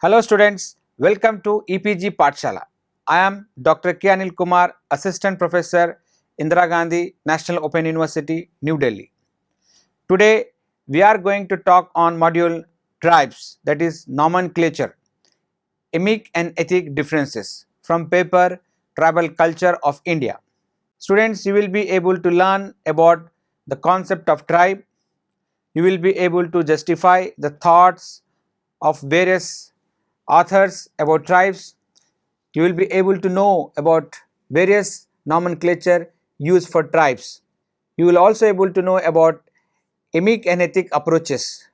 Hello students, welcome to EPG Pathshala. I am Dr. K. Anil Kumar, Assistant Professor, Indira Gandhi National Open University, New Delhi. Today we are going to talk on module tribes, that is nomenclature, emic and ethic differences from paper Tribal Culture of India. Students, you will be able to learn about the concept of tribe. You will be able to justify the thoughts of various authors about tribes. You will be able to know about various nomenclature used for tribes. You will also able to know about emic and ethic approaches,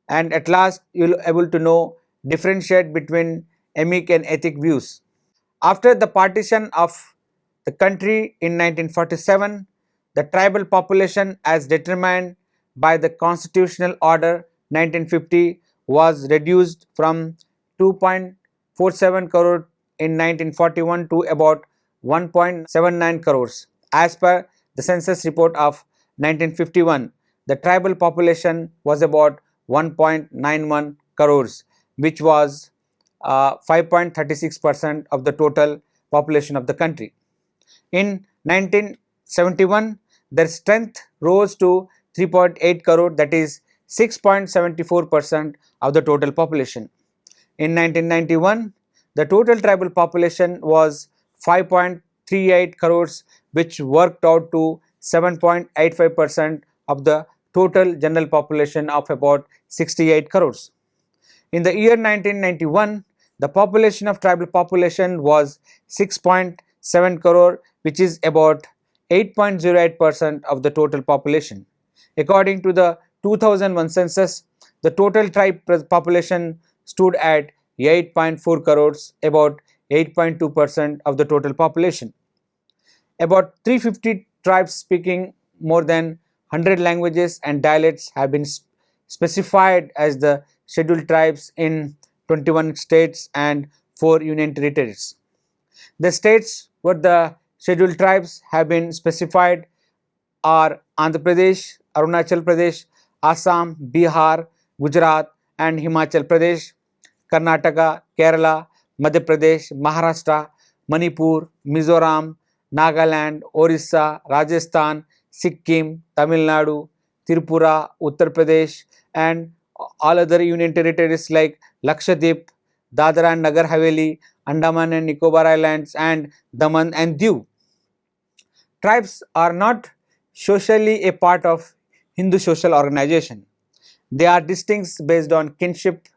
and at last you will able to know differentiate between emic and ethic views. After the partition of the country in 1947, the tribal population as determined by the Constitutional Order 1950 was reduced from 2.47 crore in 1941 to about 1.79 crores. As per the census report of 1951, the tribal population was about 1.91 crores, which was 5.36% of the total population of the country. In 1971, their strength rose to 3.8 crore, that is 6.74% of the total population. In 1991, the total tribal population was 5.38 crores, which worked out to 7.85% of the total general population of about 68 crores. In the year 1991, the population of tribal population was 6.7 crore, which is about 8.08% of the total population. According to the 2001 census, the total tribe population stood at 8.4 crores, about 8.2% of the total population. About 350 tribes speaking more than 100 languages and dialects have been specified as the scheduled tribes in 21 states and 4 union territories. The states where the scheduled tribes have been specified are Andhra Pradesh, Arunachal Pradesh, Assam, Bihar, Gujarat and Himachal Pradesh, Karnataka, Kerala, Madhya Pradesh, Maharashtra, Manipur, Mizoram, Nagaland, Orissa, Rajasthan, Sikkim, Tamil Nadu, Tripura, Uttar Pradesh and all other union territories like Lakshadweep, Dadra and Nagar Haveli, Andaman and Nicobar Islands and Daman and Diu. Tribes are not socially a part of Hindu social organization. They are distinct based on kinship,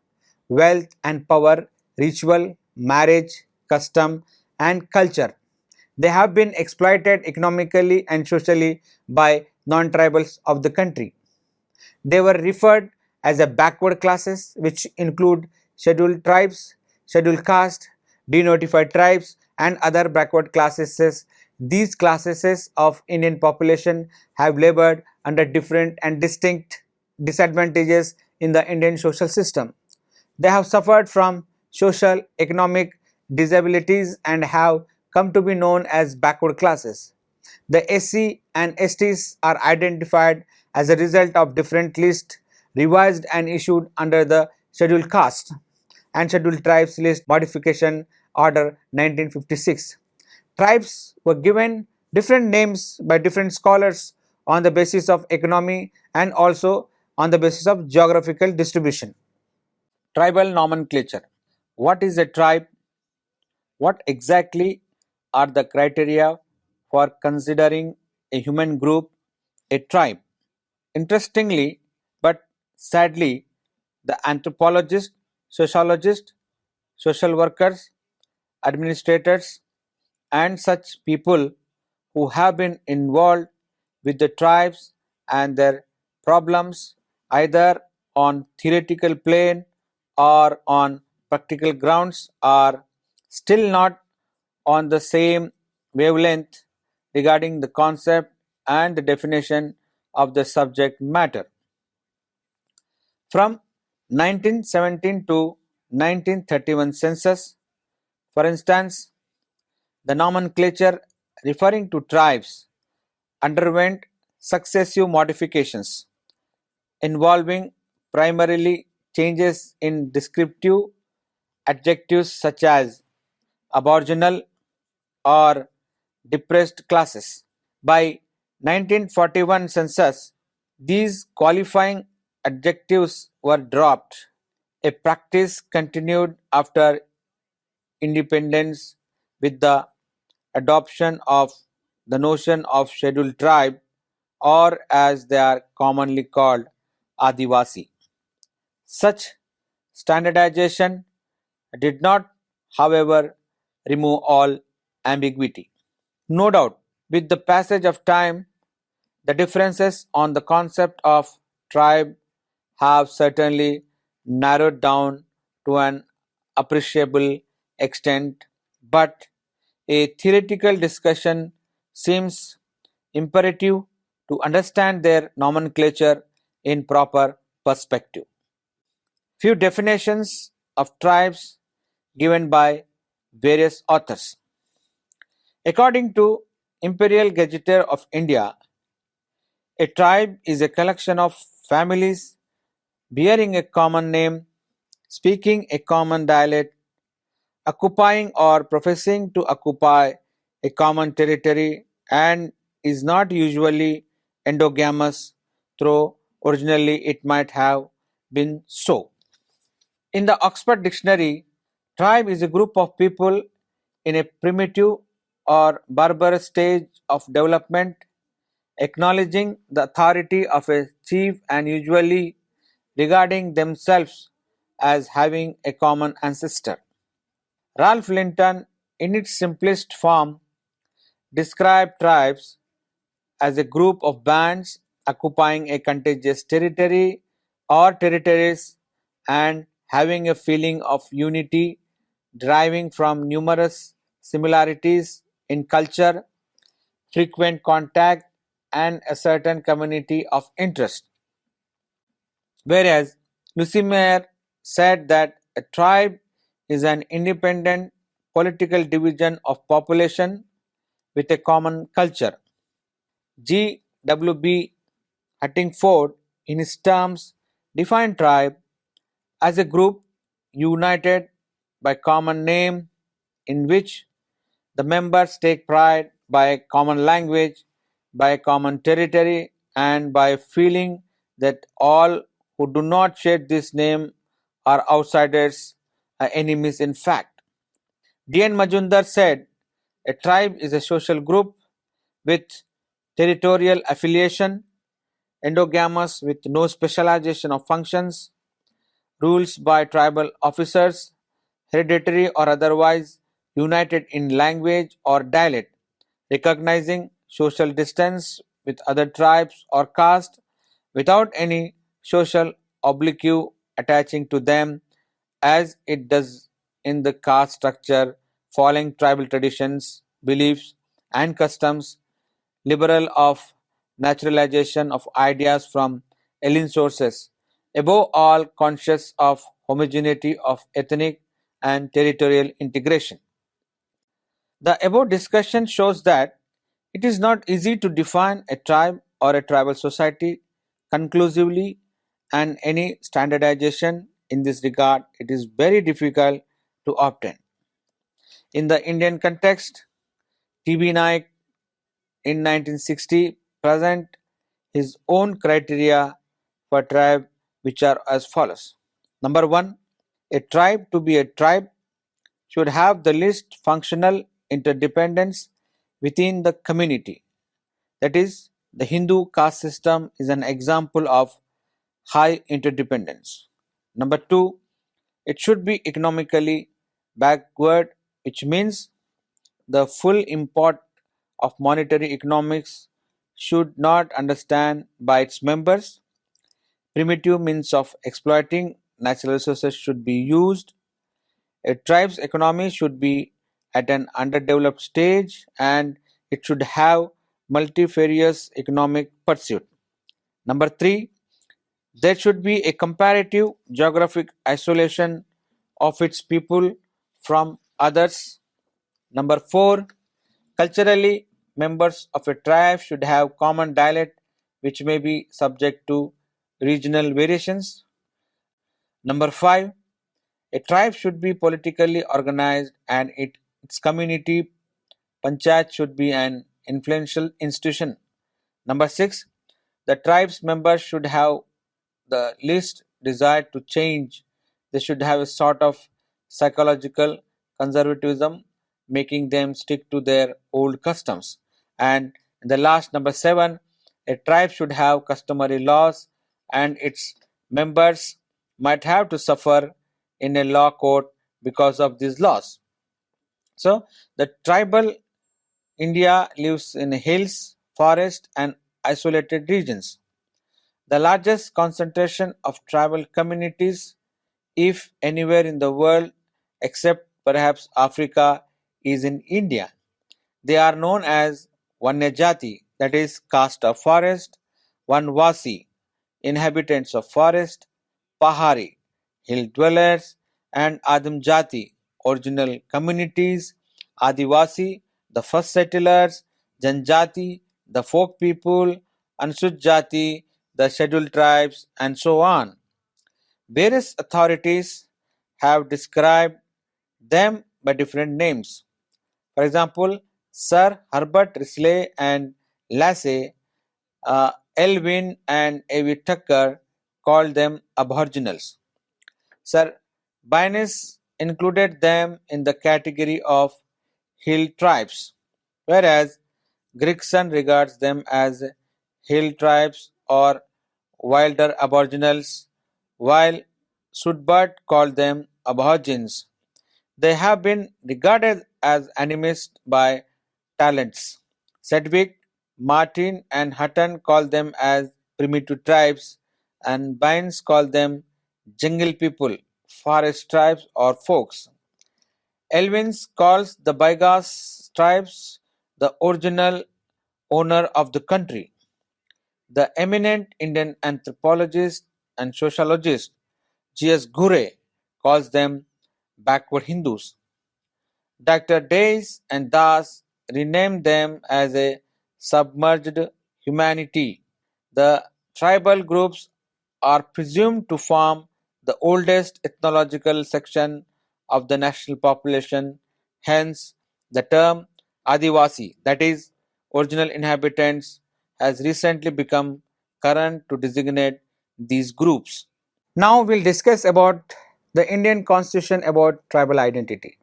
wealth and power, ritual, marriage, custom and culture. They have been exploited economically and socially by non-tribals of the country. They were referred as a backward classes, which include scheduled tribes, scheduled caste, denotified tribes and other backward classes. These classes of Indian population have labored under different and distinct disadvantages in the Indian social system. They have suffered from social, economic disabilities and have come to be known as backward classes. The SC and STs are identified as a result of different lists revised and issued under the Scheduled Caste and Scheduled Tribes List Modification Order 1956. Tribes were given different names by different scholars on the basis of economy and also on the basis of geographical distribution. Tribal nomenclature. What is a tribe? What exactly are the criteria for considering a human group a tribe? Interestingly, but sadly, the anthropologists, sociologists, social workers, administrators, and such people who have been involved with the tribes and their problems either on theoretical plane or on practical grounds are still not on the same wavelength regarding the concept and the definition of the subject matter. From 1917 to 1931 census, for instance, the nomenclature referring to tribes underwent successive modifications involving primarily changes in descriptive adjectives such as aboriginal or depressed classes. By 1941 census, these qualifying adjectives were dropped. A practice continued after independence with the adoption of the notion of scheduled tribe, or as they are commonly called, Adivasi. Such standardization did not, however, remove all ambiguity. No doubt, with the passage of time, the differences on the concept of tribe have certainly narrowed down to an appreciable extent, but a theoretical discussion seems imperative to understand their nomenclature in proper perspective. Few definitions of tribes given by various authors. According to Imperial Gazetteer of India, a tribe is a collection of families bearing a common name, speaking a common dialect, occupying or professing to occupy a common territory, and is not usually endogamous, though originally it might have been so. In the Oxford Dictionary, tribe is a group of people in a primitive or barbarous stage of development, acknowledging the authority of a chief and usually regarding themselves as having a common ancestor. Ralph Linton, in its simplest form, described tribes as a group of bands occupying a contiguous territory or territories and having a feeling of unity deriving from numerous similarities in culture, frequent contact, and a certain community of interest. Whereas Lucy Mayer said that a tribe is an independent political division of population with a common culture. G. W. B. Huntingford, in his terms, defined tribe as a group united by common name in which the members take pride by a common language, by a common territory, and by a feeling that all who do not share this name are outsiders, enemies in fact. D.N. Majumdar said, a tribe is a social group with territorial affiliation, endogamous with no specialization of functions, rules by tribal officers, hereditary or otherwise, united in language or dialect, recognizing social distance with other tribes or caste without any social oblique attaching to them as it does in the caste structure, following tribal traditions, beliefs, and customs, liberal of naturalization of ideas from alien sources, above all conscious of homogeneity of ethnic and territorial integration. The above discussion shows that it is not easy to define a tribe or a tribal society conclusively, and any standardization in this regard it is very difficult to obtain. In the Indian context, T.B. Naik in 1960 present his own criteria for tribe, which are as follows. Number 1, a tribe to be a tribe should have the least functional interdependence within the community. That is, the Hindu caste system is an example of high interdependence. Number 2, it should be economically backward, which means the full import of monetary economics should not understand by its members. Primitive means of exploiting natural resources should be used. A tribe's economy should be at an underdeveloped stage and it should have multifarious economic pursuit. Number 3, there should be a comparative geographic isolation of its people from others. Number 4, culturally, members of a tribe should have common dialect which may be subject to regional variations. Number 5, A tribe should be politically organized and its community panchayat should be an influential institution. Number 6. The tribe's members should have the least desire to change. They should have a sort of psychological conservatism, making them stick to their old customs. And the last, number 7, a tribe should have customary laws, and its members might have to suffer in a law court because of these laws. So, the tribal India lives in hills, forests, and isolated regions. The largest concentration of tribal communities, if anywhere in the world except perhaps Africa, is in India. They are known as Vanyajati, that is, caste of forest, Vanvasi, inhabitants of forest, Pahari, hill dwellers, and Adamjati, original communities, Adivasi, the first settlers, Janjati, the folk people, Anusujati, the scheduled tribes, and so on. Various authorities have described them by different names. For example, Sir Herbert Risley and Lassay, Elwin and A.V. Tucker called them aboriginals. Sir Bynes included them in the category of hill tribes, whereas Gregson regards them as hill tribes or wilder aboriginals, while Sudbert called them aborigines. They have been regarded as animists by talents. Sedgwick, Martin, and Hutton call them as primitive tribes, and Bynes call them jungle people, forest tribes, or folks. Elwins calls the Baigas tribes the original owner of the country. The eminent Indian anthropologist and sociologist G.S. Gure calls them backward Hindus. Dr. Days and Das renamed them as a submerged humanity. The tribal groups are presumed to form the oldest ethnological section of the national population, hence, the term Adivasi, that is, original inhabitants, has recently become current to designate these groups. Now we'll discuss about the Indian Constitution about tribal identity.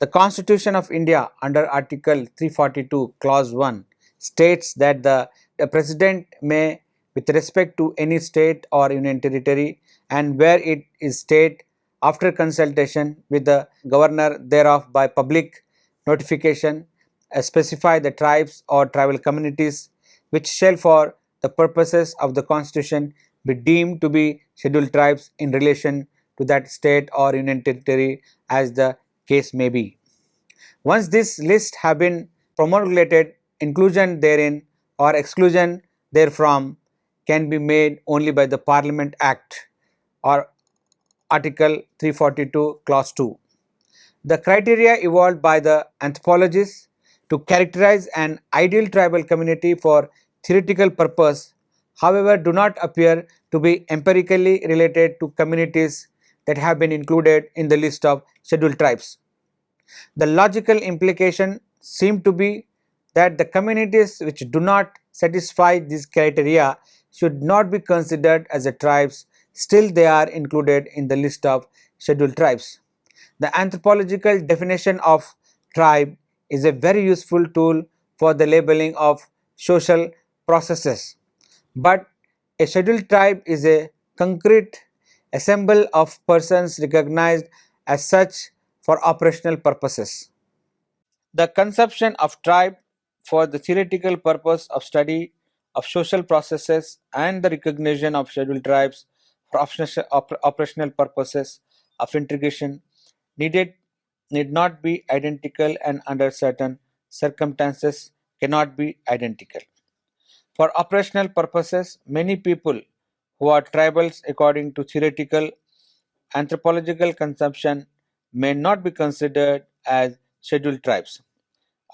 The Constitution of India under Article 342 Clause 1 states that the President may, with respect to any state or union territory and where it is state, after consultation with the governor thereof by public notification, specify the tribes or tribal communities which shall for the purposes of the Constitution be deemed to be scheduled tribes in relation to that state or union territory as the case may be. Once this list have been promulgated, inclusion therein or exclusion therefrom can be made only by the Parliament Act or Article 342 Clause 2. The criteria evolved by the anthropologists to characterize an ideal tribal community for theoretical purpose, however, do not appear to be empirically related to communities that have been included in the list of scheduled tribes. The logical implication seemed to be that the communities which do not satisfy these criteria should not be considered as a tribes, still they are included in the list of scheduled tribes. The anthropological definition of tribe is a very useful tool for the labeling of social processes, but a scheduled tribe is a concrete assemble of persons recognized as such for operational purposes. The conception of tribe for the theoretical purpose of study of social processes and the recognition of scheduled tribes for operational purposes of integration needed need not be identical and under certain circumstances cannot be identical. For operational purposes, many people who are tribals according to theoretical anthropological conception may not be considered as scheduled tribes.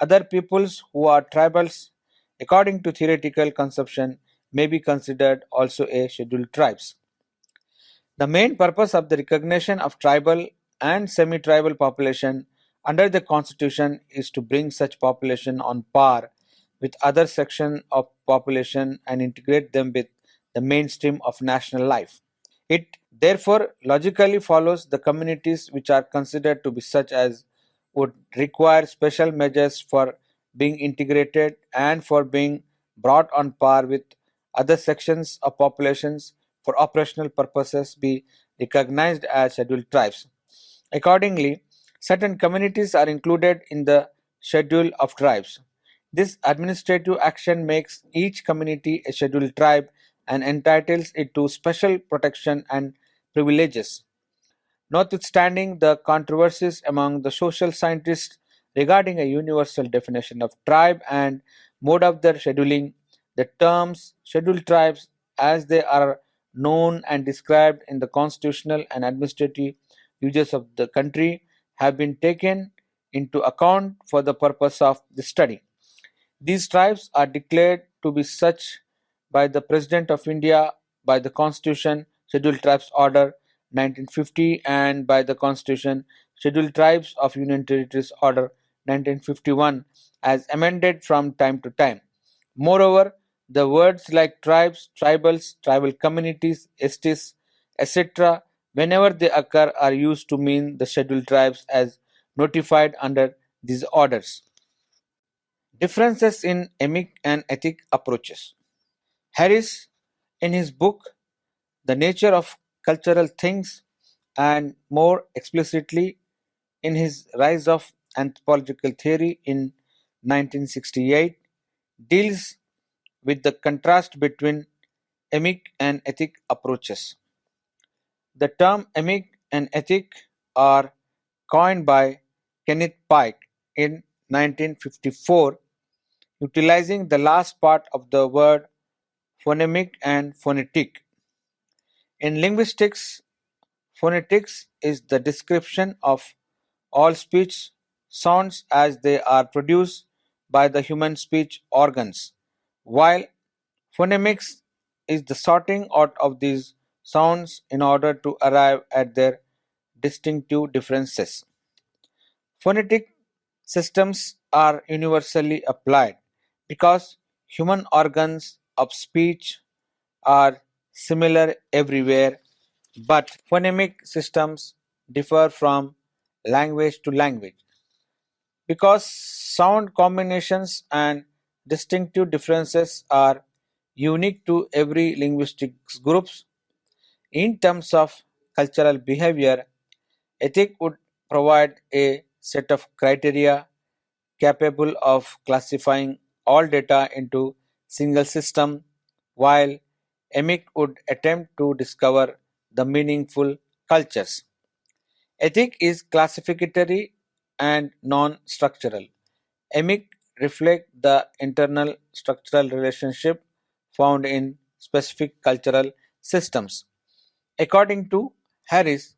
Other peoples who are tribals according to theoretical conception may be considered also as scheduled tribes. The main purpose of the recognition of tribal and semi-tribal population under the constitution is to bring such population on par with other sections of population and integrate them with the mainstream of national life. It therefore logically follows the communities which are considered to be such as would require special measures for being integrated and for being brought on par with other sections of populations for operational purposes be recognized as scheduled tribes. Accordingly, certain communities are included in the schedule of tribes. This administrative action makes each community a scheduled tribe and entitles it to special protection and privileges. Notwithstanding the controversies among the social scientists regarding a universal definition of tribe and mode of their scheduling, the terms scheduled tribes, as they are known and described in the constitutional and administrative uses of the country, have been taken into account for the purpose of this study. These tribes are declared to be such by the President of India by the Constitution Scheduled Tribes Order 1950 and by the Constitution Scheduled Tribes of Union Territories Order 1951 as amended from time to time. Moreover, the words like tribes, tribals, tribal communities, estes, etc., whenever they occur, are used to mean the scheduled tribes as notified under these orders. Differences in emic and ethic approaches. Harris, in his book The Nature of Cultural Things, and more explicitly in his Rise of Anthropological Theory in 1968, deals with the contrast between emic and ethic approaches. The term emic and ethic are coined by Kenneth Pike in 1954, utilizing the last part of the word phonemic and phonetic. In linguistics, phonetics is the description of all speech sounds as they are produced by the human speech organs, while phonemics is the sorting out of these sounds in order to arrive at their distinctive differences. Phonetic systems are universally applied because human organs of speech are similar everywhere, but phonemic systems differ from language to language. Because sound combinations and distinctive differences are unique to every linguistic groups, in terms of cultural behavior, ethic would provide a set of criteria capable of classifying all data into single system, while emic would attempt to discover the meaningful cultures. Ethic is classificatory and non-structural. Emic reflect the internal structural relationship found in specific cultural systems. According to Harris,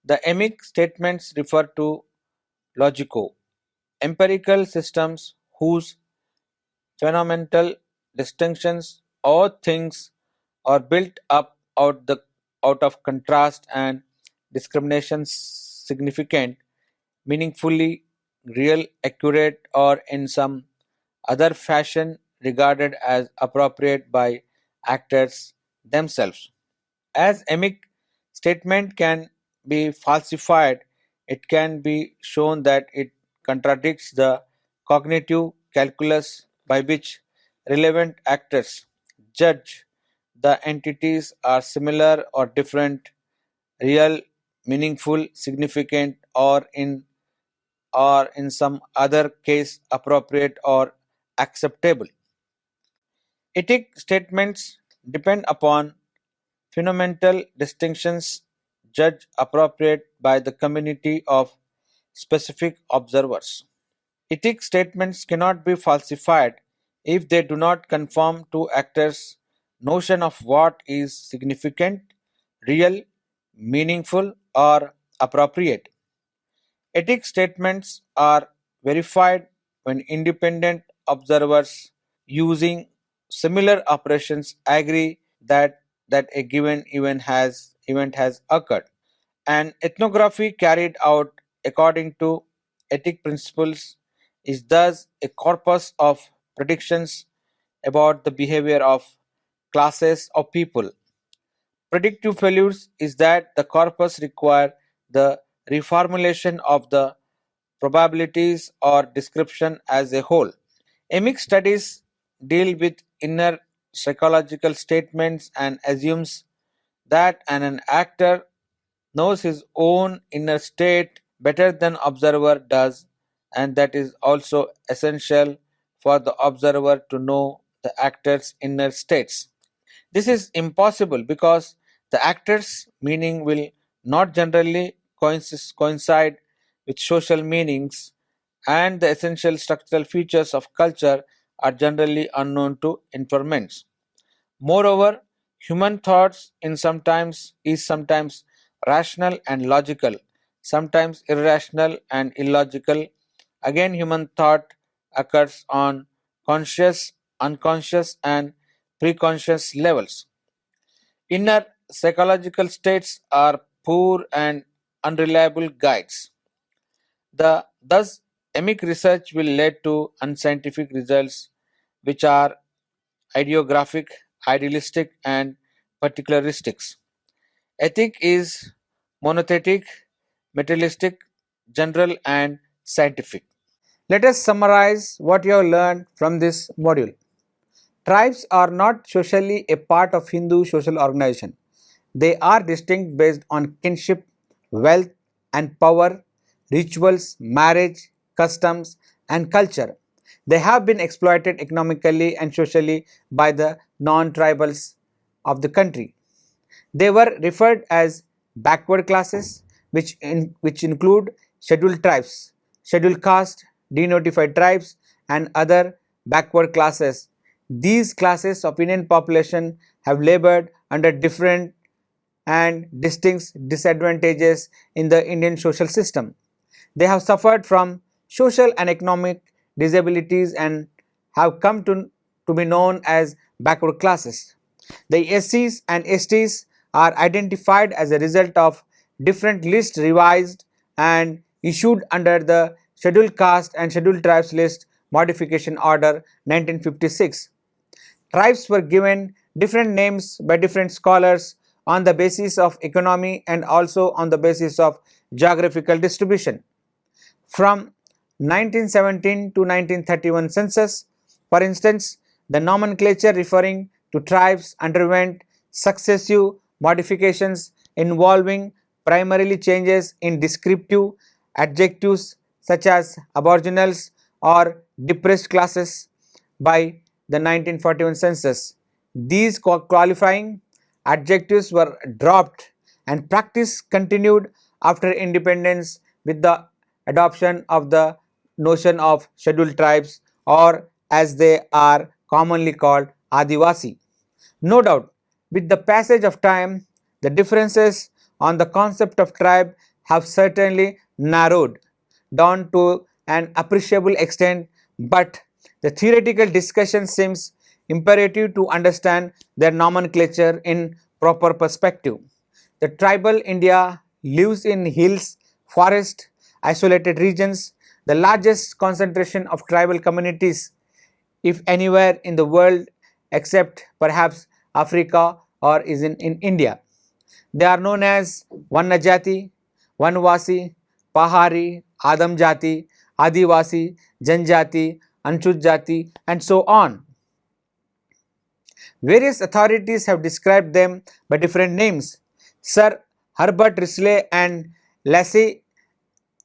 the emic statements refer to logico, empirical systems whose fundamental distinctions or things are built up out of contrast and discrimination significant, meaningfully real, accurate, or in some other fashion regarded as appropriate by actors themselves. As emic statement can be falsified, it can be shown that it contradicts the cognitive calculus by which relevant actors judge the entities are similar or different, real, meaningful, significant, or in some other case appropriate or acceptable. Ethic statements depend upon fundamental distinctions judged appropriate by the community of specific observers. Ethic statements cannot be falsified if they do not conform to actors' notion of what is significant, real, meaningful, or appropriate. Ethic statements are verified when independent observers using similar operations agree that a given event has event has occurred. An ethnography carried out according to ethic principles is thus a corpus of predictions about the behavior of classes of people. Predictive failures is that the corpus require the reformulation of the probabilities or description as a whole. Emic studies deal with inner psychological statements and assumes that an actor knows his own inner state better than observer does, and that is also essential for the observer to know the actor's inner states. This is impossible because the actor's meaning will not generally coincide with social meanings, and the essential structural features of culture are generally unknown to informants. Moreover, human thoughts in sometimes is sometimes rational and logical, sometimes irrational and illogical. Again, human thought occurs on conscious, unconscious, and preconscious levels. Inner psychological states are poor and unreliable guides. Thus, emic research will lead to unscientific results which are ideographic, idealistic, and particularistics. Ethic is monothetic, materialistic, general, and scientific. Let us summarize what you have learned from this module. Tribes are not socially a part of Hindu social organization. They are distinct based on kinship, wealth and power, rituals, marriage, customs, and culture. They have been exploited economically and socially by the non-tribals of the country. They were referred as backward classes, which include scheduled tribes, scheduled caste, denotified tribes, and other backward classes. These classes of Indian population have labored under different and distinct disadvantages in the Indian social system. They have suffered from social and economic disabilities and have come to be known as backward classes. The SCs and STs are identified as a result of different lists revised and issued under the Scheduled Caste and Scheduled Tribes List Modification Order 1956. Tribes were given different names by different scholars on the basis of economy and also on the basis of geographical distribution. From 1917 to 1931 census, for instance, the nomenclature referring to tribes underwent successive modifications involving primarily changes in descriptive adjectives such as aboriginals or depressed classes by the 1941 census. These qualifying adjectives were dropped and practice continued after independence with the adoption of the notion of scheduled tribes, or as they are commonly called Adivasi. No doubt, with the passage of time, the differences on the concept of tribe have certainly narrowed down to an appreciable extent, but the theoretical discussion seems imperative to understand their nomenclature in proper perspective. The tribal India lives in hills, forests, isolated regions. The largest concentration of tribal communities, if anywhere in the world except perhaps Africa, or is in India. They are known as Vannajati, Vanvasi, Pahari, Adam Jati, Adivasi, Janjati, Anchut Jati, and so on. Various authorities have described them by different names. Sir Herbert Risley and Lassie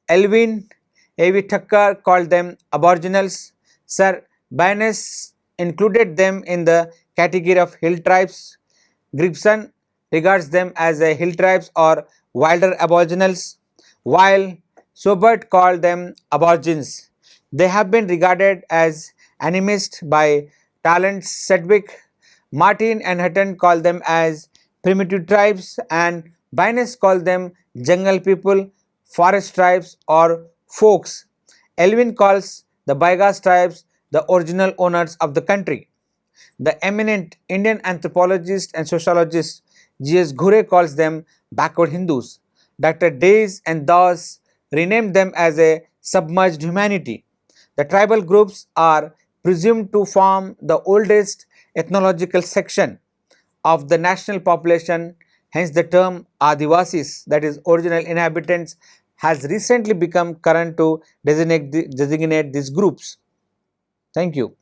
Elvin A.V. Thakkar called them aboriginals. Sir Baynes included them in the category of hill tribes. Grigson regards them as a hill tribes or wilder aboriginals, while Sobert called them aborigines. They have been regarded as animist by Talent Sedgwick. Martin and Hutton call them as primitive tribes, and Baynes called them jungle people, forest tribes, or folks. Elvin calls the Baigas tribes the original owners of the country. The eminent Indian anthropologist and sociologist G.S. Ghure calls them backward Hindus. Dr. Days and Das renamed them as a submerged humanity. The tribal groups are presumed to form the oldest ethnological section of the national population, hence the term Adivasis, that is original inhabitants, has recently become current to designate these groups. Thank you.